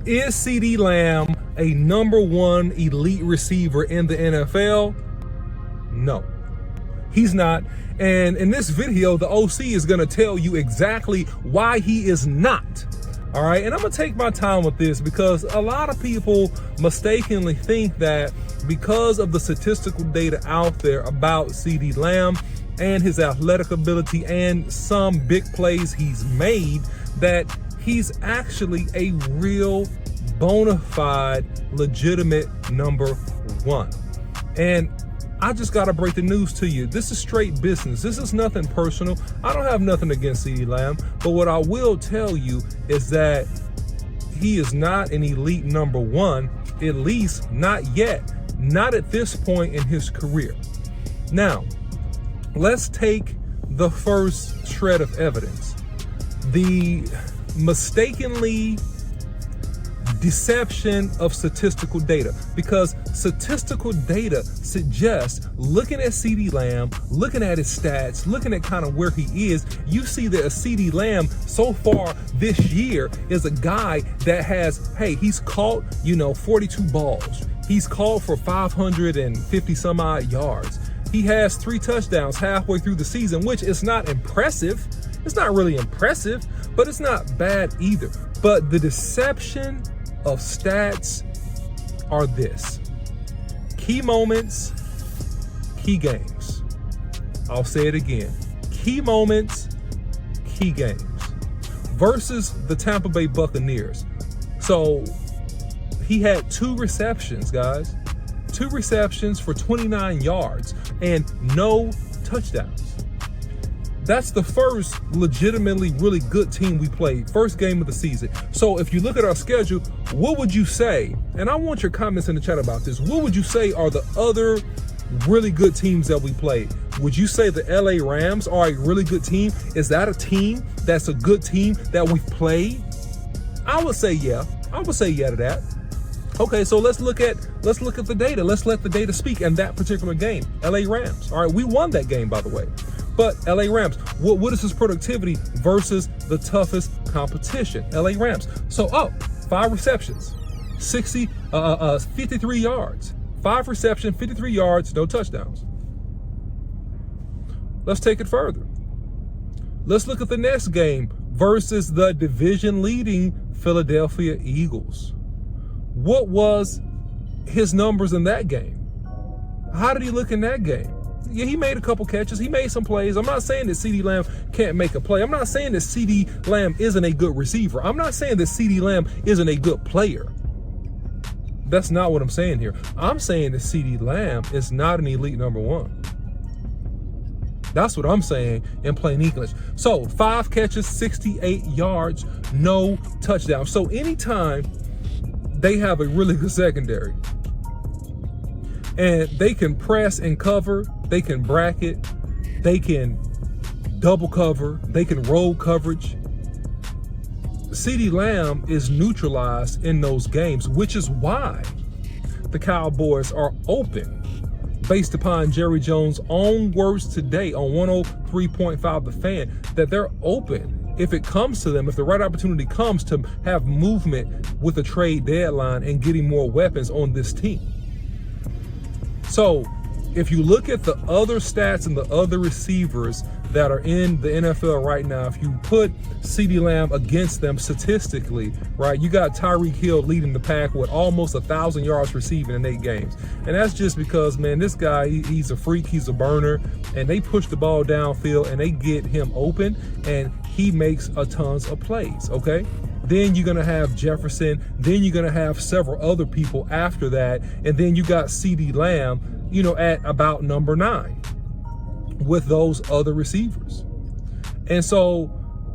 Is CeeDee Lamb a #1 elite receiver in the NFL? No, he's not. And in this video, the OC is going to tell you exactly why he is not. All right, and I'm going to take my time with this because a lot of people mistakenly think that because of the statistical data out there about CeeDee Lamb and his athletic ability and some big plays he's made, that he's actually a real bona fide, legitimate #1. And I just got to break the news to you. This is straight business. This is nothing personal. I don't have nothing against CeeDee Lamb, but what I will tell you is that he is not an elite #1, at least not yet, not at this point in his career. Now, let's take the first shred of evidence. The mistakenly deception of statistical data, because statistical data suggests, looking at CeeDee Lamb, looking at his stats, looking at kind of where he is, you see that a CeeDee Lamb so far this year is a guy that has, hey, he's caught, 42 balls. He's caught for 550 some odd yards. He has 3 touchdowns halfway through the season, which is not impressive. It's not really impressive, but it's not bad either. But the deception of stats are this: key moments, key games. I'll say it again: key moments, key games versus the Tampa Bay Buccaneers. So he had 2 receptions, guys. 2 receptions for 29 yards and no touchdowns. That's the first legitimately really good team we played, first game of the season. So if you look at our schedule, what would you say, and I want your comments in the chat about this, what would you say are the other really good teams that we played? Would you say the LA Rams are a really good team? Is that a team that's a good team that we've played? I would say yeah. I would say yeah to that. Okay, so let's look at the data. Let's let the data speak in that particular game. LA Rams. All right, we won that game, by the way. But LA Rams, what is his productivity versus the toughest competition? LA Rams. So 5 receptions, 53 yards. 5 receptions, 53 yards, no touchdowns. Let's take it further. Let's look at the next game versus the division-leading Philadelphia Eagles. What was his numbers in that game? How did he look in that game? Yeah, he made a couple catches. He made some plays. I'm not saying that CeeDee Lamb can't make a play. I'm not saying that CeeDee Lamb isn't a good receiver. I'm not saying that CeeDee Lamb isn't a good player. That's not what I'm saying here. I'm saying that CeeDee Lamb is not an elite #1. That's what I'm saying in plain English. So 5 catches, 68 yards, no touchdown. So anytime they have a really good secondary and they can press and cover, they can bracket, they can double cover, they can roll coverage, CeeDee Lamb is neutralized in those games, which is why the Cowboys are open, based upon Jerry Jones' own words today on 103.5 The Fan, that they're open if it comes to them, if the right opportunity comes to have movement with a trade deadline and getting more weapons on this team. So if you look at the other stats and the other receivers that are in the NFL right now, if you put CeeDee Lamb against them statistically, right, you got Tyreek Hill leading the pack with almost 1,000 yards receiving in 8 games. And that's just because, man, this guy, he's a freak, he's a burner, and they push the ball downfield and they get him open and he makes a tons of plays, okay? Then you're going to have Jefferson. Then you're going to have several other people after that. And then you got CeeDee Lamb, at about #9 with those other receivers. And so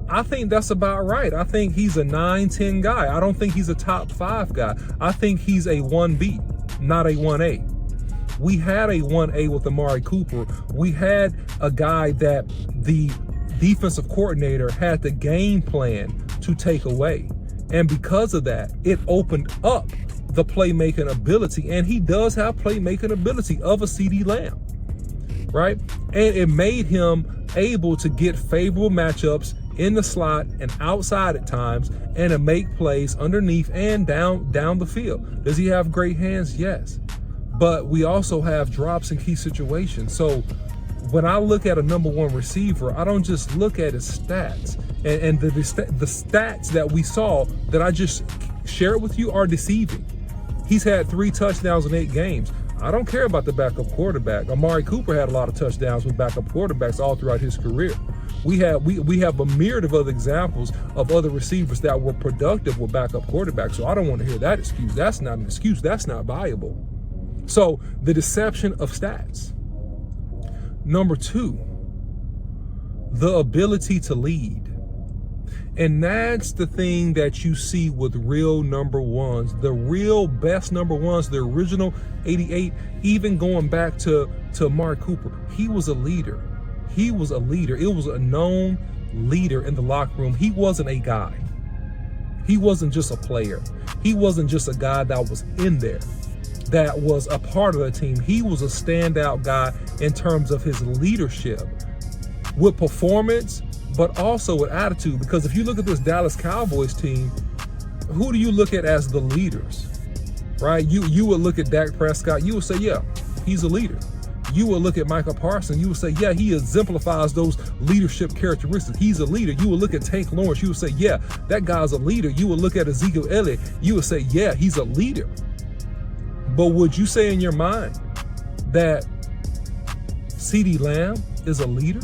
I think that's about right. I think he's a 9-10 guy. I don't think he's a top 5 guy. I think he's a 1B, not a 1A. We had a 1A with Amari Cooper. We had a guy that the defensive coordinator had the game plan to take away. And because of that, it opened up the playmaking ability. And he does have playmaking ability of a CeeDee Lamb, right? And it made him able to get favorable matchups in the slot and outside at times, and to make plays underneath and down the field. Does he have great hands? Yes. But we also have drops in key situations. So when I look at a number one receiver, I don't just look at his stats. And the stats that we saw that I just shared with you are deceiving. He's had 3 touchdowns in 8 games. I don't care about the backup quarterback. Amari Cooper had a lot of touchdowns with backup quarterbacks all throughout his career. We have a myriad of other examples of other receivers that were productive with backup quarterbacks. So I don't want to hear that excuse. That's not an excuse. That's not viable. So the deception of stats. Number 2, the ability to lead. And that's the thing that you see with real number ones, the real best number ones, the original 88, even going back to Amari Cooper. He was a leader. He was a leader. It was a known leader in the locker room. He wasn't a guy. He wasn't just a player. He wasn't just a guy that was in there, that was a part of the team. He was a standout guy in terms of his leadership with performance, but also with attitude. Because if you look at this Dallas Cowboys team, who do you look at as the leaders, right? You would look at Dak Prescott, you would say, yeah, he's a leader. You would look at Michael Parsons, you would say, yeah, he exemplifies those leadership characteristics. He's a leader. You would look at Tank Lawrence, you would say, yeah, that guy's a leader. You would look at Ezekiel Elliott, you would say, yeah, he's a leader. But would you say in your mind that CeeDee Lamb is a leader?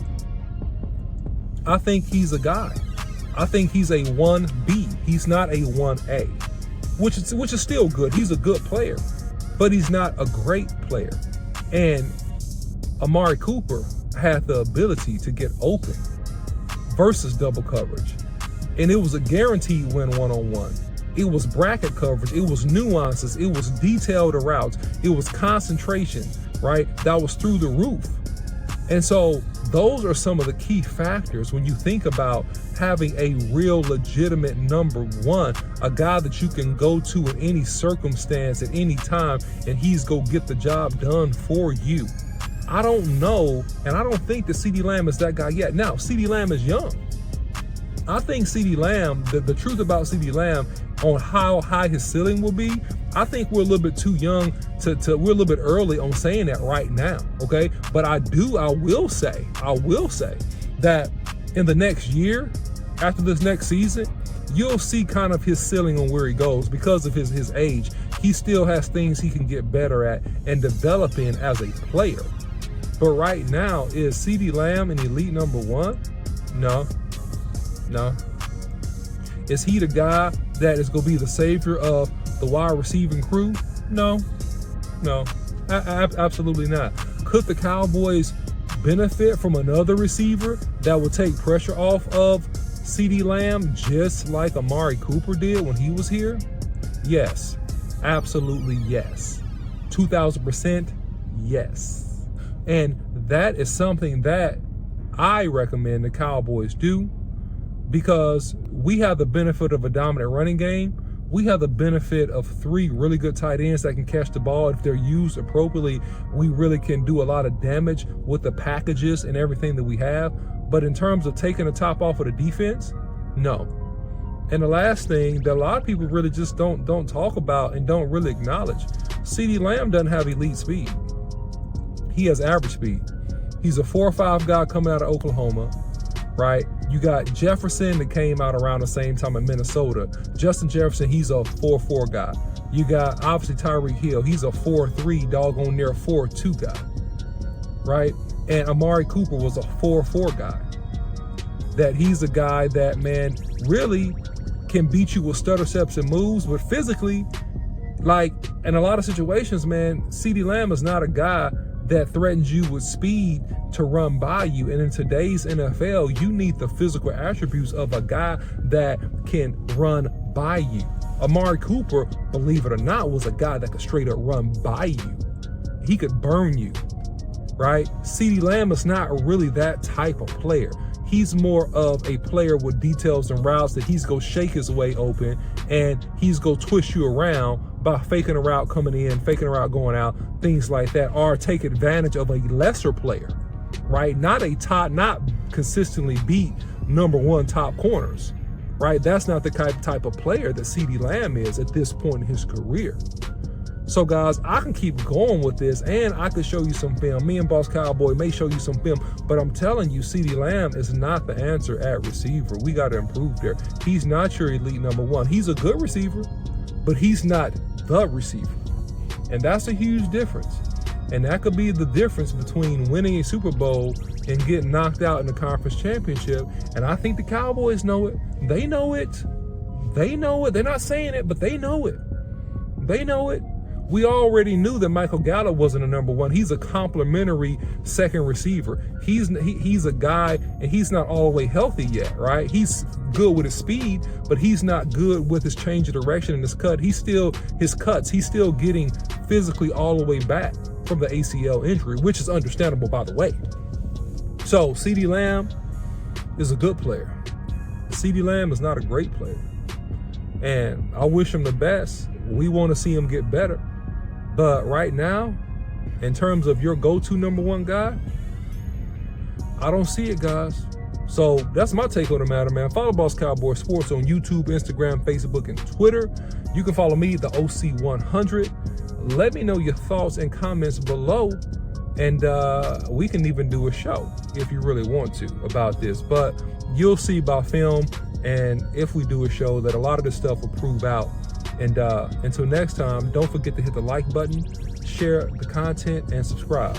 I think he's a guy. I think he's a 1B. He's not a 1A, which is still good. He's a good player, but he's not a great player. And Amari Cooper had the ability to get open versus double coverage. And it was a guaranteed win one-on-one. It was bracket coverage. It was nuances. It was detailed routes. It was concentration, right? That was through the roof. And so those are some of the key factors when you think about having a real legitimate number one, a guy that you can go to in any circumstance at any time, and he's go get the job done for you. I don't know, and I don't think that CeeDee Lamb is that guy yet. Now, CeeDee Lamb is young. I think CeeDee Lamb, the truth about CeeDee Lamb on how high his ceiling will be, I think we're a little bit too young we're a little bit early on saying that right now, okay? But I will say that in the next year, after this next season, you'll see kind of his ceiling on where he goes because of his age. He still has things he can get better at and develop in as a player. But right now, is CeeDee Lamb an elite number one? No. Is he the guy that is going to be the savior of the wide receiving crew? No, absolutely not. Could the Cowboys benefit from another receiver that would take pressure off of CeeDee Lamb just like Amari Cooper did when he was here? Yes, absolutely yes. 2,000% yes. And that is something that I recommend the Cowboys do, because we have the benefit of a dominant running game. We have the benefit of 3 really good tight ends that can catch the ball. If they're used appropriately, we really can do a lot of damage with the packages and everything that we have. But in terms of taking the top off of the defense, no. And the last thing that a lot of people really just don't talk about and don't really acknowledge, CeeDee Lamb doesn't have elite speed. He has average speed. He's a 4.5 guy coming out of Oklahoma, right? You got Jefferson that came out around the same time in Minnesota. Justin Jefferson, he's a 4.4 guy. You got obviously Tyreek Hill. He's a 4.3, doggone near 4.2 guy, right? And Amari Cooper was a 4.4 guy. That he's a guy that, man, really can beat you with stutter steps and moves, but physically, like in a lot of situations, man, CeeDee Lamb is not a guy that threatens you with speed to run by you. And in today's NFL, you need the physical attributes of a guy that can run by you. Amari Cooper, believe it or not, was a guy that could straight up run by you. He could burn you, right? CeeDee Lamb is not really that type of player. He's more of a player with details and routes that he's gonna shake his way open, and he's gonna twist you around by faking a route coming in, faking a route going out, things like that, or take advantage of a lesser player, right? Not consistently beat, #1 top corners, right? That's not the type of player that CeeDee Lamb is at this point in his career. So guys, I can keep going with this, and I could show you some film. Me and Boss Cowboy may show you some film, but I'm telling you, CeeDee Lamb is not the answer at receiver. We got to improve there. He's not your elite #1. He's a good receiver, but he's not the receiver. And that's a huge difference. And that could be the difference between winning a Super Bowl and getting knocked out in the conference championship. And I think the Cowboys know it. They know it. They know it. They're not saying it, but they know it. They know it. We already knew that Michael Gallup wasn't a #1. He's a complimentary second receiver. He's a guy, and he's not all the way healthy yet, right? He's good with his speed, but he's not good with his change of direction and his cut. He's still getting physically all the way back from the ACL injury, which is understandable, by the way. So CeeDee Lamb is a good player. CeeDee Lamb is not a great player. And I wish him the best. We want to see him get better. But right now, in terms of your go-to #1 guy, I don't see it, guys. So that's my take on the matter, man. Follow Boss Cowboy Sports on YouTube, Instagram, Facebook, and Twitter. You can follow me, the OC100. Let me know your thoughts and comments below, and we can even do a show if you really want to about this. But you'll see by film, and if we do a show, that a lot of this stuff will prove out. And until next time, don't forget to hit the like button, share the content, and subscribe.